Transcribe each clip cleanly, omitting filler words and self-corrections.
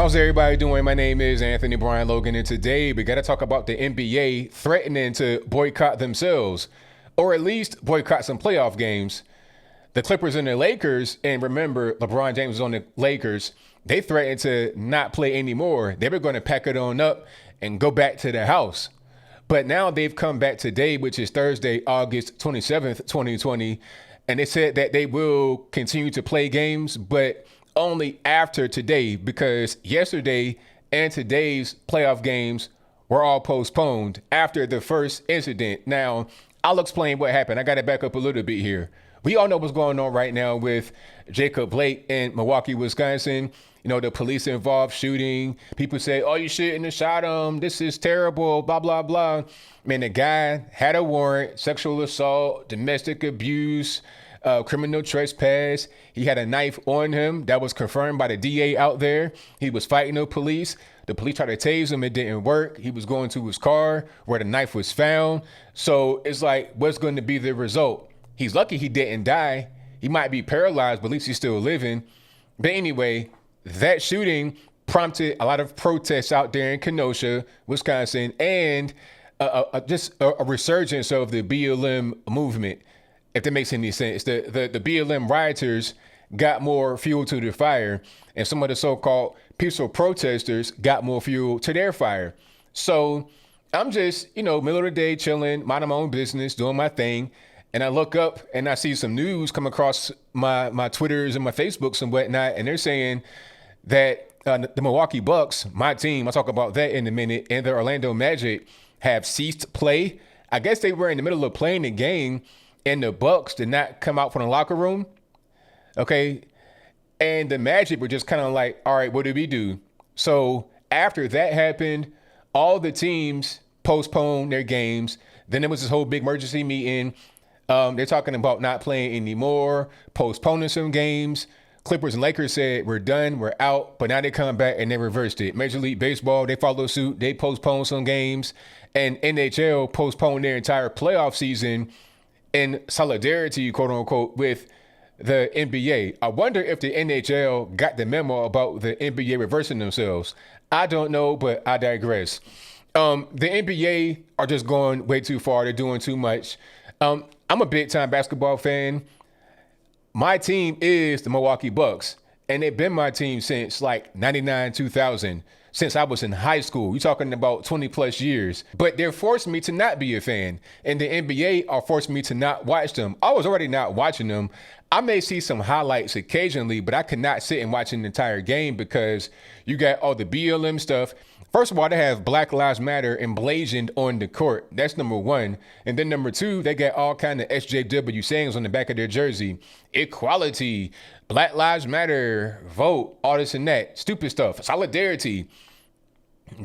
How's everybody doing? My name is Anthony Brian Logan, and today we got to talk about the NBA threatening to boycott themselves, or at least boycott some playoff games. The Clippers and the Lakers, and remember, LeBron James was on the Lakers, they threatened to not play anymore. They were going to pack it on up and go back to the house. But now they've come back today, which is Thursday, August 27th, 2020, and they said that they will continue to play games, but only after today, because yesterday and today's playoff games were all postponed after the first incident. Now, I'll explain what happened. I got to back up a little bit here. We all know what's going on right now with Jacob Blake in Milwaukee, Wisconsin. You know, the police involved shooting. People say, oh, you shouldn't have shot him. This is terrible, blah, blah, blah. Man, the guy had a warrant, sexual assault, domestic abuse, criminal trespass. He had a knife on him. That was confirmed by the DA out there. He was fighting the police. The police tried to tase him. It didn't work. He was going to his car where the knife was found. So it's like, what's going to be the result? He's lucky he didn't die. He might be paralyzed, but at least he's still living. But anyway, that shooting prompted a lot of protests out there in Kenosha, Wisconsin, and just a resurgence of the BLM movement, if that makes any sense. The BLM rioters got more fuel to the fire, and some of the so-called peaceful protesters got more fuel to their fire. So I'm just, middle of the day, chilling, minding my own business, doing my thing. And I look up and I see some news come across my Twitters and my Facebooks and whatnot. And they're saying that the Milwaukee Bucks, my team, I'll talk about that in a minute, and the Orlando Magic have ceased play. I guess they were in the middle of playing the game and the Bucks did not come out from the locker room. Okay. And the Magic were just kind of like, all right, what do we do? So after that happened, all the teams postponed their games. Then there was this whole big emergency meeting. They're talking about not playing anymore, postponing some games. Clippers and Lakers said, we're done, we're out. But now they come back and they reversed it. Major League Baseball, they followed suit. They postponed some games. And NHL postponed their entire playoff season in solidarity, quote unquote, with the NBA. I wonder if the NHL got the memo about the NBA reversing themselves. I don't know, but I digress. The NBA are just going way too far. They're doing too much. I'm a big time basketball fan. My team is the Milwaukee Bucks, and they've been my team since like 99, 2000, since I was in high school. You're talking about 20 plus years, but they're forcing me to not be a fan, and the NBA are forcing me to not watch them. I was already not watching them. I may see some highlights occasionally, but I could not sit and watch an entire game because you got all the BLM stuff. First of all, they have Black Lives Matter emblazoned on the court. That's number one. And then number two, they got all kind of SJW sayings on the back of their jersey. Equality, Black Lives Matter, vote, all this and that. Stupid stuff. Solidarity.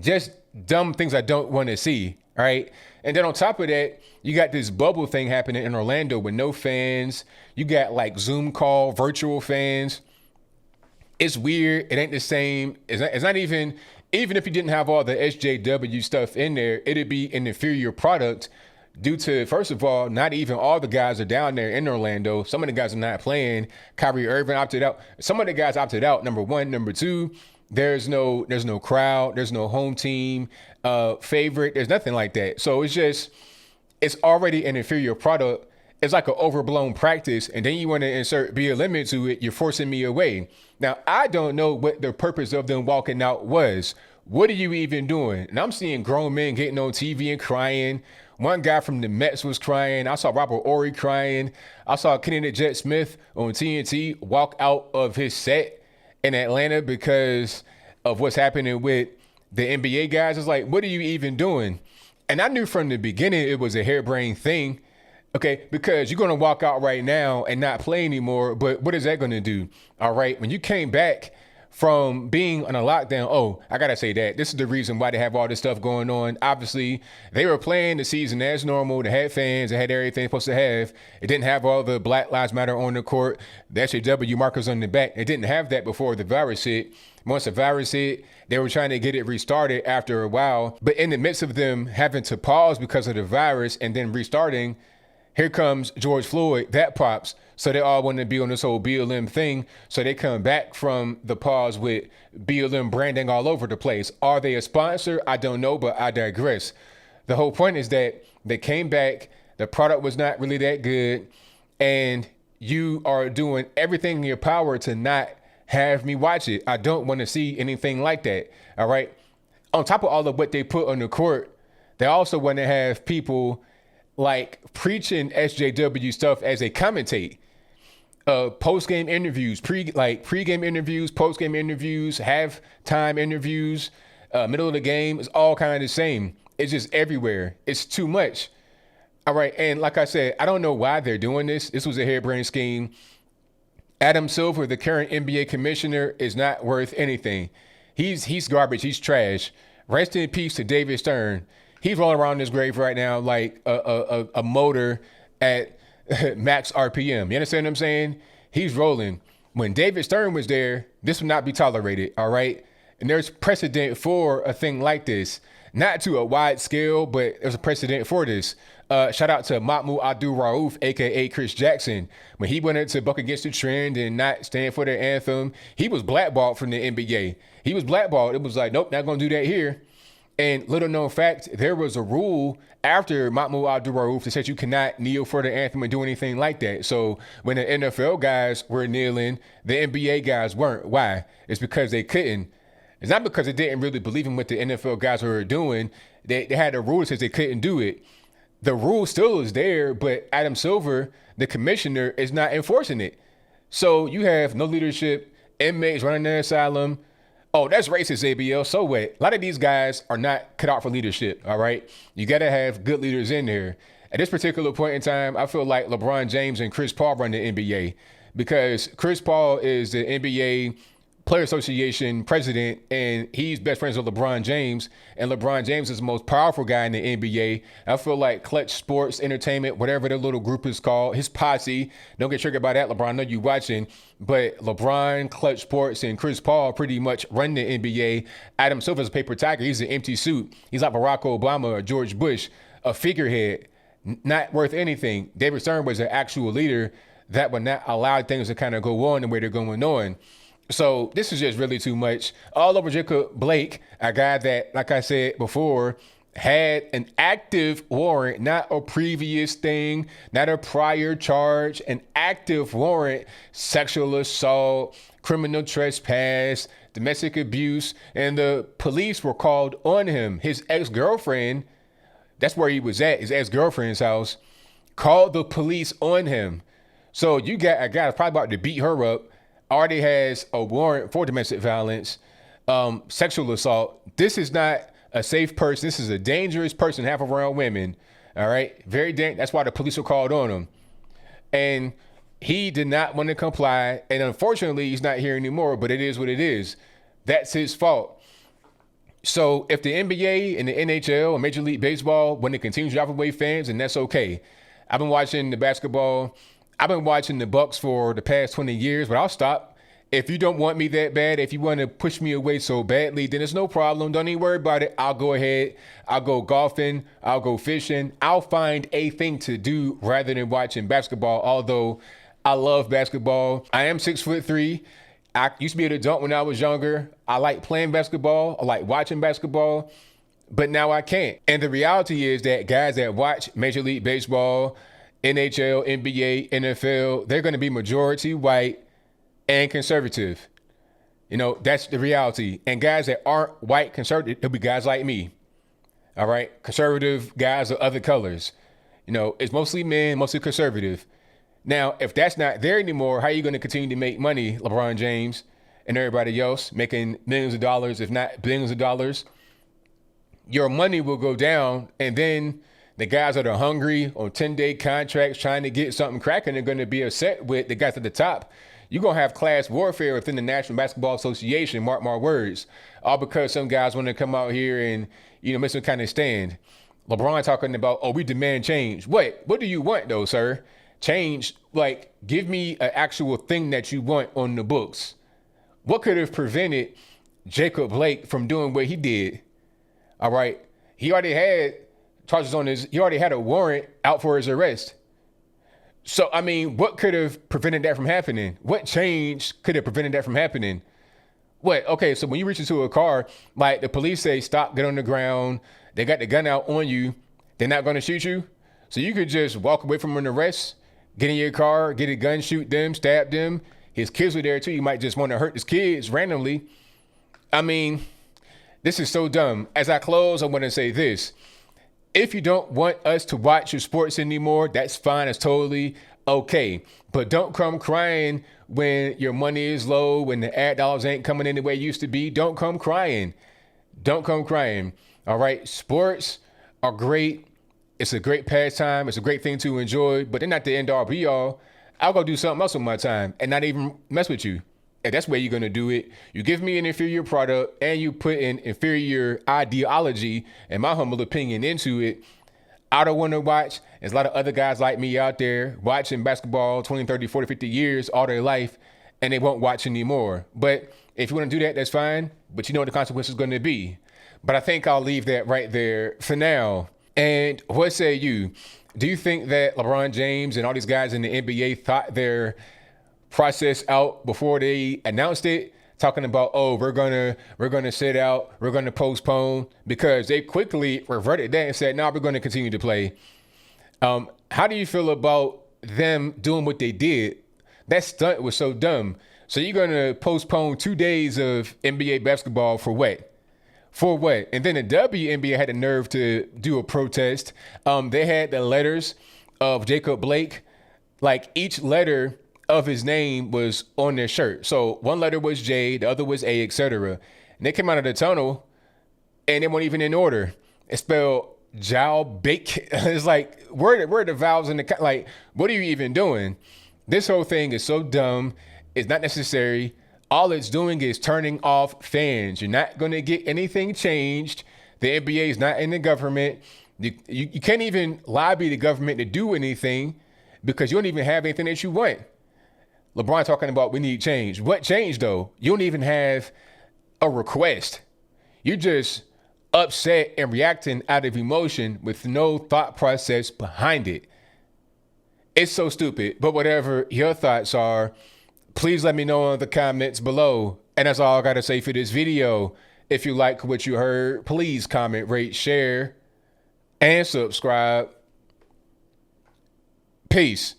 Just dumb things I don't want to see, all right? And then on top of that, you got this bubble thing happening in Orlando with no fans. You got like Zoom call, virtual fans. It's weird. It ain't the same. It's not even if you didn't have all the SJW stuff in there, it'd be an inferior product due to, first of all, not even all the guys are down there in Orlando. Some of the guys are not playing. Kyrie Irving opted out. Some of the guys opted out, number one. Number two, there's no crowd. There's no home team favorite. There's nothing like that. So it's already an inferior product. It's like an overblown practice, and then you want to insert BLM into it, you're forcing me away. Now, I don't know what the purpose of them walking out was. What are you even doing? And I'm seeing grown men getting on TV and crying. One guy from the Mets was crying. I saw Robert Ory crying. I saw Kenny the Jet Smith on TNT walk out of his set in Atlanta because of what's happening with the NBA guys. It's like, what are you even doing? And I knew from the beginning it was a harebrained thing. Okay, because you're going to walk out right now and not play anymore. But what is that going to do? All right. When you came back from being on a lockdown, oh, I got to say that this is the reason why they have all this stuff going on. Obviously, they were playing the season as normal. They had fans. They had everything they're supposed to have. It didn't have all the Black Lives Matter on the court, the SJW markers on the back. It didn't have that before the virus hit. Once the virus hit, they were trying to get it restarted after a while. But in the midst of them having to pause because of the virus and then restarting, Here comes George Floyd, that pops. So they all want to be on this whole BLM thing. So they come back from the pause with BLM branding all over the place. Are they a sponsor? I don't know, but I digress. The whole point is that they came back, the product was not really that good, and you are doing everything in your power to not have me watch it. I don't want to see anything like that. All right. On top of all of what they put on the court, they also want to have people like preaching SJW stuff as they commentate. Post-game interviews, pre-game interviews, post-game interviews, halftime interviews, middle of the game. It's all kind of the same. It's just everywhere. It's too much. All right. And like I said, I don't know why they're doing this. This was a harebrained scheme. Adam Silver, the current NBA commissioner, is not worth anything. He's garbage. He's trash. Rest in peace to David Stern. He's rolling around in his grave right now like a motor at max RPM. You understand what I'm saying? He's rolling. When David Stern was there, this would not be tolerated, all right? And there's precedent for a thing like this. Not to a wide scale, but there's a precedent for this. Shout out to Mahmoud Abdul-Rauf, a.k.a. Chris Jackson. When he went to buck against the trend and not stand for the anthem, he was blackballed from the NBA. He was blackballed. It was like, nope, not going to do that here. And little known fact, there was a rule after Mahmoud Abdul-Rauf that said you cannot kneel for the anthem and do anything like that. So when the NFL guys were kneeling, the NBA guys weren't. Why? It's because they couldn't. It's not because they didn't really believe in what the NFL guys were doing. They had a rule that says they couldn't do it. The rule still is there, but Adam Silver, the commissioner, is not enforcing it. So you have no leadership, inmates running the asylum. Oh, that's racist, ABL. So what? A lot of these guys are not cut out for leadership, all right? You got to have good leaders in there. At this particular point in time, I feel like LeBron James and Chris Paul run the NBA because Chris Paul is the NBA Player Association president, and he's best friends with LeBron James, and LeBron James is the most powerful guy in the NBA. I feel like Clutch Sports Entertainment, whatever the little group is called, his posse, don't get triggered by that, LeBron, I know you watching, but LeBron, Clutch Sports, and Chris Paul pretty much run the NBA. Adam Silver's a paper tiger. He's an empty suit. He's like Barack Obama or George Bush, a figurehead, not worth anything. David Stern was an actual leader that would not allow things to kind of go on the way they're going on. So this is just really too much. All over Jacob Blake, a guy that, like I said before, had an active warrant, not a previous thing, not a prior charge, an active warrant, sexual assault, criminal trespass, domestic abuse, and the police were called on him. His ex-girlfriend, that's where he was at, his ex-girlfriend's house, called the police on him. So you got a guy that's probably about to beat her up, already has a warrant for domestic violence, sexual assault. This is not a safe person. This is a dangerous person to have around women. All right. Very dangerous. That's why the police were called on him. And he did not want to comply. And unfortunately, he's not here anymore, but it is what it is. That's his fault. So if the NBA and the NHL and Major League Baseball want to continue driving away fans, and that's okay. I've been watching the basketball. I've been watching the Bucks for the past 20 years, but I'll stop. If you don't want me that bad, if you want to push me away so badly, then it's no problem. Don't even worry about it. I'll go ahead. I'll go golfing. I'll go fishing. I'll find a thing to do rather than watching basketball, although I love basketball. I am 6'3". I used to be able to dunk when I was younger. I like playing basketball. I like watching basketball, but now I can't. And the reality is that guys that watch Major League Baseball, NHL, NBA, NFL, they're going to be majority white and conservative. You know, that's the reality. And guys that aren't white conservative, they'll be guys like me. All right. Conservative guys of other colors. You know, it's mostly men, mostly conservative. Now, if that's not there anymore, how are you going to continue to make money, LeBron James and everybody else, making millions of dollars, if not billions of dollars? Your money will go down, and then the guys that are hungry on 10-day contracts trying to get something cracking are going to be upset with the guys at the top. You're going to have class warfare within the National Basketball Association, mark my words, all because some guys want to come out here and, you know, make some kind of stand. LeBron talking about, oh, we demand change. What do you want, though, sir? Change, like, give me an actual thing that you want on the books. What could have prevented Jacob Blake from doing what he did? All right. He already had charges on he already had a warrant out for his arrest. So, I mean, what could have prevented that from happening? What change could have prevented that from happening? What? Okay, so when you reach into a car, like the police say, stop, get on the ground. They got the gun out on you. They're not going to shoot you. So you could just walk away from an arrest, get in your car, get a gun, shoot them, stab them. His kids were there too. You might just want to hurt his kids randomly. I mean, this is so dumb. As I close, I want to say this. If you don't want us to watch your sports anymore, that's fine. It's totally okay. But don't come crying when your money is low, when the ad dollars ain't coming in the way it used to be. Don't come crying. Don't come crying. All right. Sports are great. It's a great pastime. It's a great thing to enjoy, but they're not the end all be all. I'll go do something else with my time and not even mess with you. And that's where you're going to do it. You give me an inferior product and you put an inferior ideology, in my humble opinion, into it. I don't want to watch. There's a lot of other guys like me out there watching basketball 20, 30, 40, 50 years all their life, and they won't watch anymore. But if you want to do that, that's fine. But you know what the consequence is going to be. But I think I'll leave that right there for now. And what say you? Do you think that LeBron James and all these guys in the NBA thought their process out before they announced it, talking about, oh, we're gonna sit out, we're gonna postpone, because they quickly reverted that and said, no, we're gonna continue to play. How do you feel about them doing what they did? That stunt was so dumb. So you're gonna postpone 2 days of NBA basketball for what? For what? And then the WNBA had the nerve to do a protest. They had the letters of Jacob Blake, like each letter of his name was on their shirt. So one letter was J, the other was A, etc. And they came out of the tunnel and they weren't even in order. It's spelled Jow Bake. It's like, where are the vowels in the, like, what are you even doing? This whole thing is so dumb. It's not necessary. All it's doing is turning off fans. You're not going to get anything changed. The NBA is not in the government. You can't even lobby the government to do anything because you don't even have anything that you want. LeBron talking about we need change. What change, though? You don't even have a request. You're just upset and reacting out of emotion with no thought process behind it. It's so stupid. But whatever your thoughts are, please let me know in the comments below. And that's all I got to say for this video. If you like what you heard, please comment, rate, share, and subscribe. Peace.